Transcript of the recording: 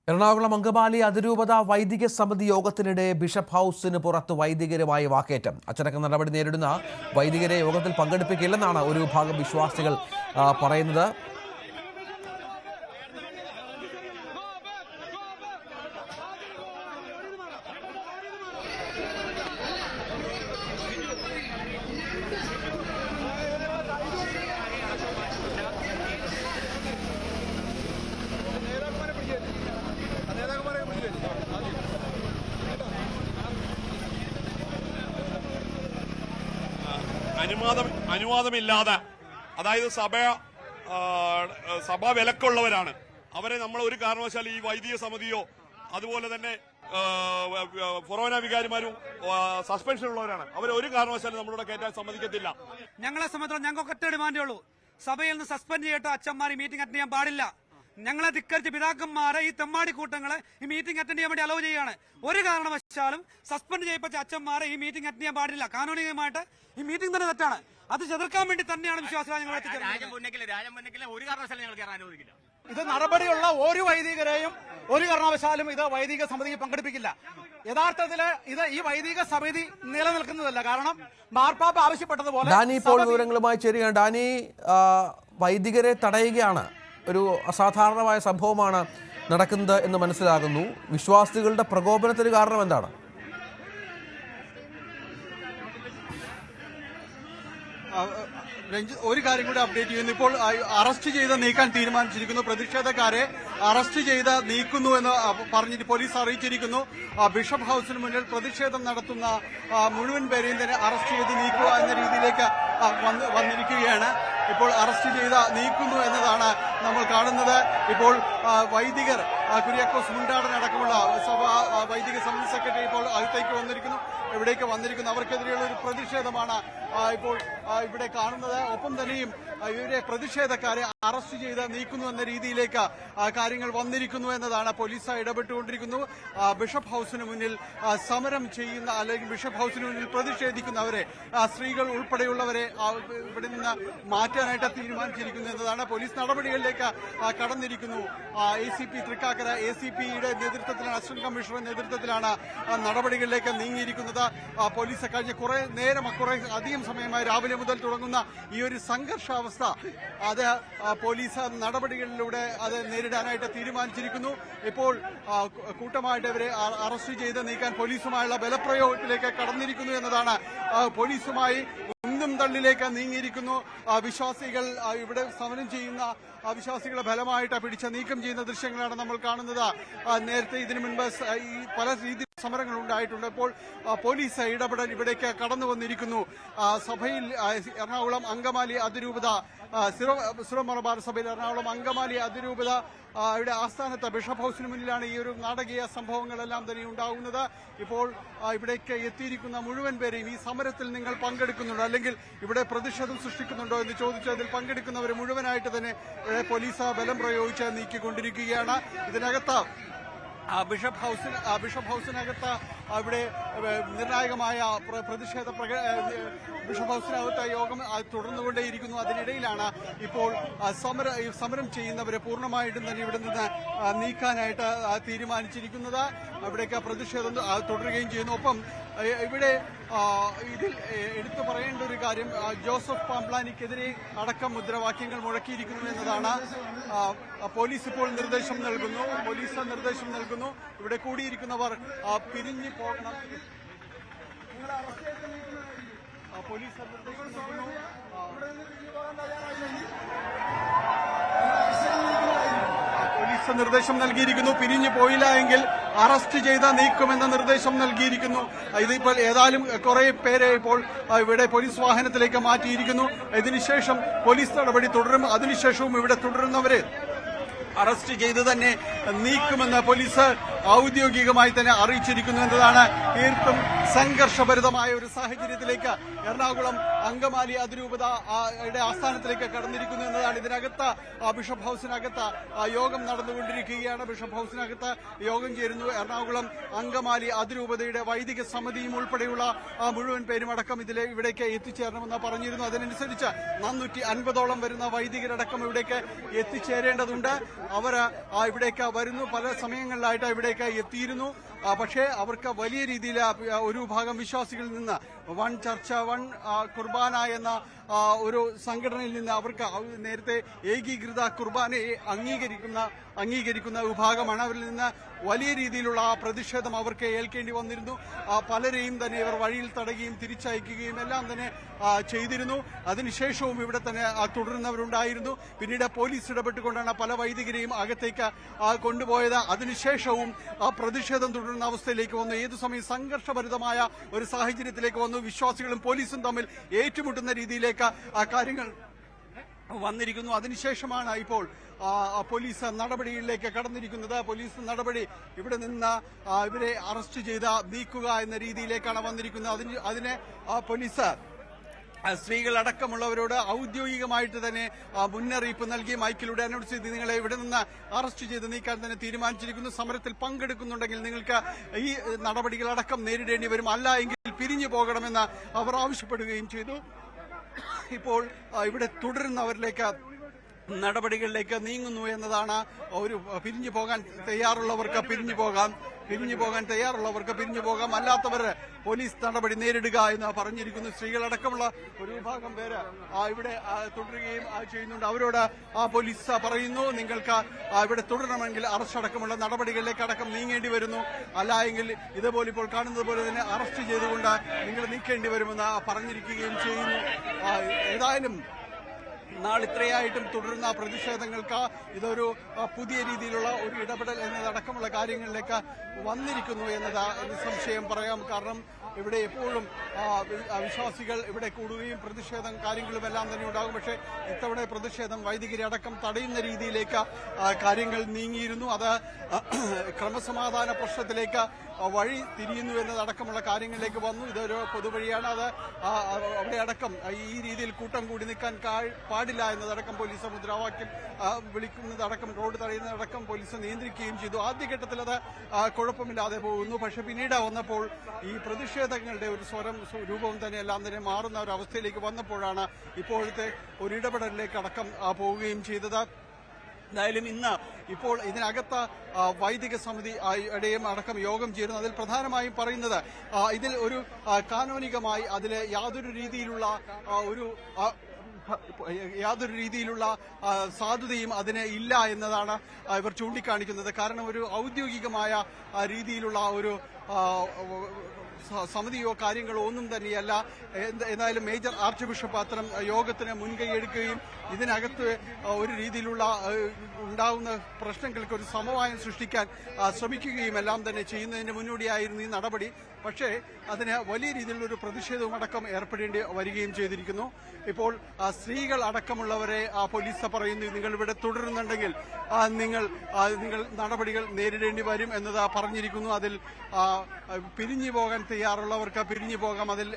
എറണാകുളം അങ്കമാലി അതിരൂപത വൈദിക സമിതി യോഗത്തിനിടെ ബിഷപ്പ് ഹൌസിന് പുറത്ത് വൈദികരുമായി വാക്കേറ്റം. അച്ചടക്ക നടപടി നേരിടുന്ന വൈദികരെ യോഗത്തിൽ പങ്കെടുപ്പിക്കില്ലെന്നാണ് ഒരു വിഭാഗം വിശ്വാസികൾ പറയുന്നത്. അനുവാദമില്ലാതെ, അതായത് സഭ വിലക്കുള്ളവരാണ് അവരെ നമ്മൾ ഒരു കാരണവശാലും ഈ വൈദിക സമിതിയോ അതുപോലെ തന്നെ ഫൊറോന വികാരിമാരും സസ്പെൻഷനുള്ളവരാണ്. അവരെ ഒരു കാരണവശാലും നമ്മളിവിടെ കയറ്റാൻ സമ്മതിക്കത്തില്ല. ഞങ്ങളെ സംബന്ധിച്ചിടത്തോളം ഞങ്ങൾക്ക് ഒറ്റ ഡിമാൻഡേ ഉള്ളൂ, സഭയിൽ നിന്ന് സസ്പെൻഡ് ചെയ്തിട്ട് അച്ഛന്മാർ ഈ മീറ്റിംഗ് അറ്റൻഡ് ചെയ്യാൻ പാടില്ല. ഞങ്ങളെ ധിക്കരിച്ച് പിതാക്കന്മാരെ ഈ തെമ്മാടി കൂട്ടങ്ങളെ ഈ മീറ്റിംഗ് അറ്റൻഡ് ചെയ്യാൻ വേണ്ടി അലോ ചെയ്യുകയാണ്. ഒരു കാരണവശാലും സസ്പെൻഡ് ചെയ്യപ്പെട്ട അച്ഛന്മാരെ ഈ മീറ്റിംഗ് അറ്റൻഡ് ചെയ്യാൻ പാടില്ല. കാനൂനികമായിട്ട് ഈ മീറ്റിംഗ് തന്നെ തെറ്റാണ്. അത് ചെറുക്കാൻ വേണ്ടി തന്നെയാണ് വിശ്വാസികൾ ഞങ്ങൾ ഒരു കാരണവശാലും ഞങ്ങൾ കയറാൻ അനുവദിക്കില്ല. ഇത് നടപടിയുള്ള ഒരു വൈദികരെയും ഒരു കാരണവശാലും ഇത് വൈദിക സമിതിയിൽ പങ്കെടുപ്പിക്കില്ല. യഥാർത്ഥത്തിൽ ഇത് ഈ വൈദിക സമിതി നിലനിൽക്കുന്നതല്ല. കാരണം മാർപ്പാപ്പ ആവശ്യപ്പെട്ടതുപോലെ ഡാനി ഇപ്പോൾ വിവരങ്ങളുമായി ചേരുകയാണ്. ഡാനി, വൈദികരെ തടയുകയാണ്, ഒരു അസാധാരണമായ സംഭവമാണ് നടക്കുന്നത് എന്ന് മനസ്സിലാകുന്നു. വിശ്വാസികളുടെ പ്രകോപനത്തിന് കാരണം എന്താണ്? ഒരു കാര്യം കൂടി അപ്ഡേറ്റ് ചെയ്യുന്നു. ഇപ്പോൾ അറസ്റ്റ് ചെയ്ത് നീക്കാൻ തീരുമാനിച്ചിരിക്കുന്നു. പ്രതിഷേധക്കാരെ അറസ്റ്റ് ചെയ്ത് നീക്കുന്നു എന്ന് പറഞ്ഞിട്ട് പോലീസ് അറിയിച്ചിരിക്കുന്നു. ബിഷപ്പ് ഹൌസിന് മുന്നിൽ പ്രതിഷേധം നടത്തുന്ന മുഴുവൻ പേരെയും തന്നെ അറസ്റ്റ് ചെയ്ത് നീക്കുക എന്ന രീതിയിലേക്ക് വന്നിരിക്കുകയാണ്. ഇപ്പോൾ അറസ്റ്റ് ചെയ്ത് നീക്കുന്നു എന്നതാണ് നമ്മൾ കാണുന്നത്. ഇപ്പോൾ വൈദികർ കുര്യാക്കോസ് മുണ്ടാടൻ അടക്കമുള്ള വൈദിക സമിതി സെക്രട്ടറി ഇപ്പോൾ അകത്തേക്ക് വന്നിരിക്കുന്നു. ഇവിടേക്ക് വന്നിരിക്കുന്നു. അവർക്കെതിരെയുള്ള ഒരു പ്രതിഷേധമാണ് ഇപ്പോൾ ഇവിടെ കാണുന്നത്. ഒപ്പം തന്നെയും ഇവരെ പ്രതിഷേധക്കാരെ അറസ്റ്റ് ചെയ്ത് നീക്കുന്നു എന്ന രീതിയിലേക്ക് കാര്യങ്ങൾ വന്നിരിക്കുന്നു എന്നതാണ്. പോലീസ് ഇടപെട്ടുകൊണ്ടിരിക്കുന്നു. ബിഷപ്പ് ഹൌസിന് മുന്നിൽ സമരം ചെയ്യുന്ന അല്ലെങ്കിൽ ബിഷപ്പ് ഹൌസിന് മുന്നിൽ പ്രതിഷേധിക്കുന്നവരെ, സ്ത്രീകൾ ഉൾപ്പെടെയുള്ളവരെ ഇവിടെ നിന്ന് മാറ്റാനായിട്ട് തീരുമാനിച്ചിരിക്കുന്നു എന്നതാണ്. പോലീസ് നടപടികളിലേക്ക് കടന്നിരിക്കുന്നു. ACP തൃക്കാക്കര ACPയുടെ നേതൃത്വത്തിലാണ്, അസിസ്റ്റന്റ് കമ്മീഷണറുടെ നേതൃത്വത്തിലാണ് നടപടികളിലേക്ക് നീങ്ങിയിരിക്കുന്നത്. പോലീസ് കഴിഞ്ഞ കുറെ അധികം സമയമായി രാവിലെ മുതൽ തുടങ്ങുന്ന ഈ ഒരു സംഘർഷാവസ്ഥ അത് പോലീസ് നടപടികളിലൂടെ അത് നേരിടാനായിട്ട് തീരുമാനിച്ചിരിക്കുന്നു. ഇപ്പോൾ കൂട്ടമായിട്ട് ഇവരെ അറസ്റ്റ് ചെയ്ത് നീക്കാൻ പോലീസുമായുള്ള ബലപ്രയോഗത്തിലേക്ക് കടന്നിരിക്കുന്നു എന്നതാണ്. പോലീസുമായി ഒന്നും തള്ളിലേക്ക് നീങ്ങിയിരിക്കുന്നു. വിശ്വാസികൾ ഇവിടെ സമരം ചെയ്യുന്ന വിശ്വാസികളെ ബലമായിട്ട് പിടിച്ച് നീക്കം ചെയ്യുന്ന ദൃശ്യങ്ങളാണ് നമ്മൾ കാണുന്നത്. നേരത്തെ ഇതിനു മുൻപ് ഈ പല രീതിയിൽ സമരങ്ങൾ ഉണ്ടായിട്ടുണ്ട്. ഇപ്പോൾ പോലീസ് ഇടപെടൽ ഇവിടേക്ക് കടന്നു വന്നിരിക്കുന്നു. സഭയിൽ എറണാകുളം അങ്കമാലി അതിരൂപത സിറോ മലബാർ സഭയിൽ എറണാകുളം അങ്കമാലി അതിരൂപത ഇവിടെ ആസ്ഥാനത്ത് ബിഷപ്പ് ഹൌസിന് മുന്നിലാണ് ഈ ഒരു നാടകീയ സംഭവങ്ങളെല്ലാം തന്നെ ഉണ്ടാകുന്നത്. ഇപ്പോൾ ഇവിടേക്ക് എത്തിയിരിക്കുന്ന മുഴുവൻ പേരെയും ഈ സമരത്തിൽ നിങ്ങൾ പങ്കെടുക്കുന്നുണ്ടോ അല്ലെങ്കിൽ ഇവിടെ പ്രതിഷേധം സൃഷ്ടിക്കുന്നുണ്ടോ എന്ന് ചോദിച്ചതിൽ പങ്കെടുക്കുന്നവർ മുഴുവനായിട്ട് തന്നെ പോലീസ് ബലം പ്രയോഗിച്ച് നീക്കിക്കൊണ്ടിരിക്കുകയാണ്. ഇതിനകത്ത് ബിഷപ്പ് ഹൌസിനകത്ത് ഇവിടെ നിർണായകമായ പ്രതിഷേധ ബിഷപ്പ് ഹൌസിനകത്ത് യോഗം തുടർന്നുകൊണ്ടേയിരിക്കുന്നു. അതിനിടയിലാണ് ഇപ്പോൾ സമരം ചെയ്യുന്നവരെ പൂർണ്ണമായിട്ടും തന്നെ ഇവിടെ നിന്ന് നീക്കാനായിട്ട് തീരുമാനിച്ചിരിക്കുന്നത്. അവിടേക്ക് പ്രതിഷേധം തുടരുകയും ചെയ്യുന്നു. ഒപ്പം ഇവിടെ ഇതിൽ എടുത്തു പറയേണ്ട ഒരു കാര്യം, ജോസഫ് പാംപ്ലാനിക്കെതിരെ അടക്കം മുദ്രാവാക്യങ്ങൾ മുഴക്കിയിരിക്കുന്നു എന്നതാണ്. പോലീസ് ഇപ്പോൾ നിർദ്ദേശം നൽകുന്നു. ഇവിടെ കൂടിയിരിക്കുന്നവർ പിരിഞ്ഞു പോകണം. പോലീസ് നിർദ്ദേശം നൽകിയിരിക്കുന്നു. പിരിഞ്ഞു പോയില്ല എങ്കിൽ അറസ്റ്റ് ചെയ്ത് നീക്കുമെന്ന നിർദ്ദേശം നൽകിയിരിക്കുന്നു. ഇതിപ്പോൾ ഏതായാലും കുറെ പേരെ ഇപ്പോൾ ഇവിടെ പോലീസ് വാഹനത്തിലേക്ക് മാറ്റിയിരിക്കുന്നു. ഇതിനുശേഷം പോലീസ് നടപടി തുടരും. അതിനുശേഷവും ഇവിടെ തുടരുന്നവരെ അറസ്റ്റ് ചെയ്ത് തന്നെ നീക്കുമെന്ന് പോലീസ് ഔദ്യോഗികമായി തന്നെ അറിയിച്ചിരിക്കുന്നു എന്നതാണ് തീർത്തും സംഘർഷഭരിതമായ ഒരു സാഹചര്യത്തിലേക്ക് എറണാകുളം അങ്കമാലി അതിരൂപതയുടെ ആസ്ഥാനത്തിലേക്ക് കടന്നിരിക്കുന്നു എന്നതാണ്. ഇതിനകത്ത് ബിഷപ്പ് ഹൌസിനകത്ത് യോഗം നടന്നുകൊണ്ടിരിക്കുകയാണ്. ബിഷപ്പ് ഹൌസിനകത്ത് യോഗം ചേരുന്നു. എറണാകുളം അങ്കമാലി അതിരൂപതയുടെ വൈദിക സമിതിയും ഉൾപ്പെടെയുള്ള മുഴുവൻ പേരും അടക്കം ഇവിടേക്ക് എത്തിച്ചേരണമെന്ന് പറഞ്ഞിരുന്നു. അതിനനുസരിച്ച് 450ഓളം വരുന്ന വൈദികരടക്കം ഇവിടേക്ക് എത്തിച്ചേരേണ്ടതുണ്ട്. അവർ ഇവിടേക്ക് വരുന്നു. പല സമയങ്ങളിലായിട്ട് ഇവിടേക്ക് എത്തിയിരുന്നു. പക്ഷേ അവർക്ക് വലിയ രീതിയിൽ ഒരു ഭാഗം വിശ്വാസികളിൽ നിന്ന് വൺ ചർച്ച വൺ കുർബാന എന്ന ഒരു സംഘടനയിൽ നിന്ന് അവർക്ക് നേരത്തെ ഏകീകൃത കുർബാനയെ അംഗീകരിക്കുന്ന വിഭാഗമാണ്. അവരിൽ നിന്ന് വലിയ രീതിയിലുള്ള പ്രതിഷേധം അവർക്ക് ഏൽക്കേണ്ടി വന്നിരുന്നു. പലരെയും തന്നെ ഇവർ വഴിയിൽ തടയുകയും തിരിച്ചയക്കുകയും എല്ലാം തന്നെ ചെയ്തിരുന്നു. അതിനുശേഷവും ഇവിടെ തന്നെ തുടരുന്നവരുണ്ടായിരുന്നു. പിന്നീട് പോലീസ് ഇടപെട്ടുകൊണ്ടാണ് പല വൈദികരെയും അകത്തേക്ക് കൊണ്ടുപോയത്. അതിനുശേഷവും പ്രതിഷേധം തുടരുന്ന അവസ്ഥയിലേക്ക് വന്നു. ഏതു സമയം സംഘർഷഭരിതമായ ഒരു സാഹചര്യത്തിലേക്ക് വന്നു. വിശ്വാസികളും പോലീസും തമ്മിൽ ഏറ്റുമുട്ടുന്ന രീതിയിലേക്ക് കാര്യങ്ങൾ വന്നിരിക്കുന്നു. അതിനുശേഷമാണ് ഇപ്പോൾ പോലീസ് നടപടികളിലേക്ക് കടന്നിരിക്കുന്നത്. പോലീസ് നടപടി ഇവിടെ നിന്ന് ഇവരെ അറസ്റ്റ് ചെയ്ത് നീക്കുക എന്ന രീതിയിലേക്കാണ് വന്നിരിക്കുന്നത്. അതിന് പോലീസ് സ്ത്രീകളടക്കമുള്ളവരോട് ഔദ്യോഗികമായിട്ട് തന്നെ മുന്നറിയിപ്പ് നൽകി മൈക്കിലൂടെ അനൗൺസ് ചെയ്ത് നിങ്ങളെ ഇവിടെ നിന്ന് അറസ്റ്റ് ചെയ്ത് നീക്കാൻ തന്നെ തീരുമാനിച്ചിരിക്കുന്നു. സമരത്തിൽ പങ്കെടുക്കുന്നുണ്ടെങ്കിൽ നിങ്ങൾക്ക് ഈ നടപടികളടക്കം നേരിടേണ്ടി വരും, അല്ല എങ്കിൽ പിരിഞ്ഞു പോകണമെന്ന് അവർ ആവശ്യപ്പെടുകയും ചെയ്തു. ഇപ്പോൾ ഇവിടെ തുടരുന്നവരിലേക്ക് നടപടികളിലേക്ക് നീങ്ങുന്നു എന്നതാണ്. ഒരു പിരിഞ്ഞു പോകാൻ തയ്യാറുള്ളവർക്ക് പിരിഞ്ഞു പോകാം, അല്ലാത്തവർ പോലീസ് നടപടി നേരിടുക എന്ന് പറഞ്ഞിരിക്കുന്നു. സ്ത്രീകളടക്കമുള്ള ഒരു വിഭാഗം പേര് ഇവിടെ തുടരുകയും ചെയ്യുന്നുണ്ട്. അവരോട് പോലീസ് പറയുന്നു, നിങ്ങൾക്ക് ഇവിടെ തുടരണമെങ്കിൽ അറസ്റ്റ് അടക്കമുള്ള നടപടികളിലേക്ക് അടക്കം നീങ്ങേണ്ടി വരുന്നു, അല്ല എങ്കിൽ ഇതുപോലെ ഇപ്പോൾ കാണുന്നത് പോലെ തന്നെ അറസ്റ്റ് ചെയ്തുകൊണ്ട് നിങ്ങൾ നീക്കേണ്ടി വരുമെന്ന് പറഞ്ഞിരിക്കുകയും ചെയ്യുന്നു. ഏതായാലും നാളിത്രയായിട്ടും തുടരുന്ന പ്രതിഷേധങ്ങൾക്ക് ഇതൊരു പുതിയ രീതിയിലുള്ള ഒരു ഇടപെടൽ എന്നതടക്കമുള്ള കാര്യങ്ങളിലേക്ക് വന്നിരിക്കുന്നു എന്നത് നിസ്സംശയം പറയാം. കാരണം ഇവിടെ എപ്പോഴും വിശ്വാസികൾ ഇവിടെ കൂടുകയും പ്രതിഷേധം കാര്യങ്ങളുമെല്ലാം തന്നെ ഉണ്ടാകും. പക്ഷേ ഇത്തവണ പ്രതിഷേധം വൈദികരെ അടക്കം തടയുന്ന രീതിയിലേക്ക് കാര്യങ്ങൾ നീങ്ങിയിരുന്നു. അത് ക്രമസമാധാന പ്രശ്നത്തിലേക്ക് വഴി തിരിയുന്നു എന്നതടക്കമുള്ള കാര്യങ്ങളിലേക്ക് വന്നു. ഇതൊരു പൊതുവഴിയാണ്. അത് അവിടെ അടക്കം ഈ രീതിയിൽ കൂട്ടം കൂടി നിൽക്കാൻ പാടില്ല എന്നതടക്കം പോലീസ് മുദ്രാവാക്യം വിളിക്കുന്നതടക്കം റോഡ് തടയുന്നതടക്കം പോലീസ് നിയന്ത്രിക്കുകയും ചെയ്തു. ആദ്യഘട്ടത്തിൽ അത് കുഴപ്പമില്ലാതെ പോകുന്നു. പക്ഷെ പിന്നീട് വന്നപ്പോൾ ഈ പ്രതിഷേധങ്ങളുടെ ഒരു രൂപവും തന്നെ എല്ലാം തന്നെ മാറുന്ന ഒരു അവസ്ഥയിലേക്ക് വന്നപ്പോഴാണ് ഇപ്പോഴത്തെ ഒരു ഇടപെടലിലേക്ക് അടക്കം പോവുകയും ചെയ്തത്. എന്തായാലും ഇന്ന് ഇപ്പോൾ ഇതിനകത്ത് വൈദിക സമിതിയുടെയും അടക്കം യോഗം ചേരുന്നു. അതിൽ പ്രധാനമായും പറയുന്നത് ഇതിൽ ഒരു കാനോനികമായി അതിൽ യാതൊരു രീതിയിലുള്ള സാധുതയും അതിന് ഇല്ല എന്നതാണ് ഇവർ ചൂണ്ടിക്കാണിക്കുന്നത്. കാരണം ഒരു ഔദ്യോഗികമായ രീതിയിലുള്ള ഒരു സമിതിയോ കാര്യങ്ങളോ ഒന്നും തന്നെയല്ല. എന്നാലും മേജർ ആർച്ച് ബിഷപ്പ് അത്തരം യോഗത്തിന് മുൻകൈയെടുക്കുകയും ഇതിനകത്ത് ഒരു രീതിയിലുള്ള ഉണ്ടാകുന്ന പ്രശ്നങ്ങൾക്ക് ഒരു സമവായം സൃഷ്ടിക്കാൻ ശ്രമിക്കുകയും എല്ലാം തന്നെ ചെയ്യുന്നതിന് മുന്നോടിയായിരുന്നു ഈ നടപടി. പക്ഷേ അതിന് വലിയ രീതിയിലുള്ള ഒരു പ്രതിഷേധവും അടക്കം ഏർപ്പെടേണ്ടി വരികയും ചെയ്തിരിക്കുന്നു. ഇപ്പോൾ സ്ത്രീകൾ അടക്കമുള്ളവരെ പോലീസ് പറയുന്നു, നിങ്ങൾ ഇവിടെ തുടരുന്നുണ്ടെങ്കിൽ നിങ്ങൾ നടപടികൾ നേരിടേണ്ടി വരും എന്നത് പറഞ്ഞിരിക്കുന്നു. അതിൽ പിരിഞ്ഞു പോകാൻ തയ്യാറുള്ളവർക്ക് പിരിഞ്ഞു പോകാം. അതിൽ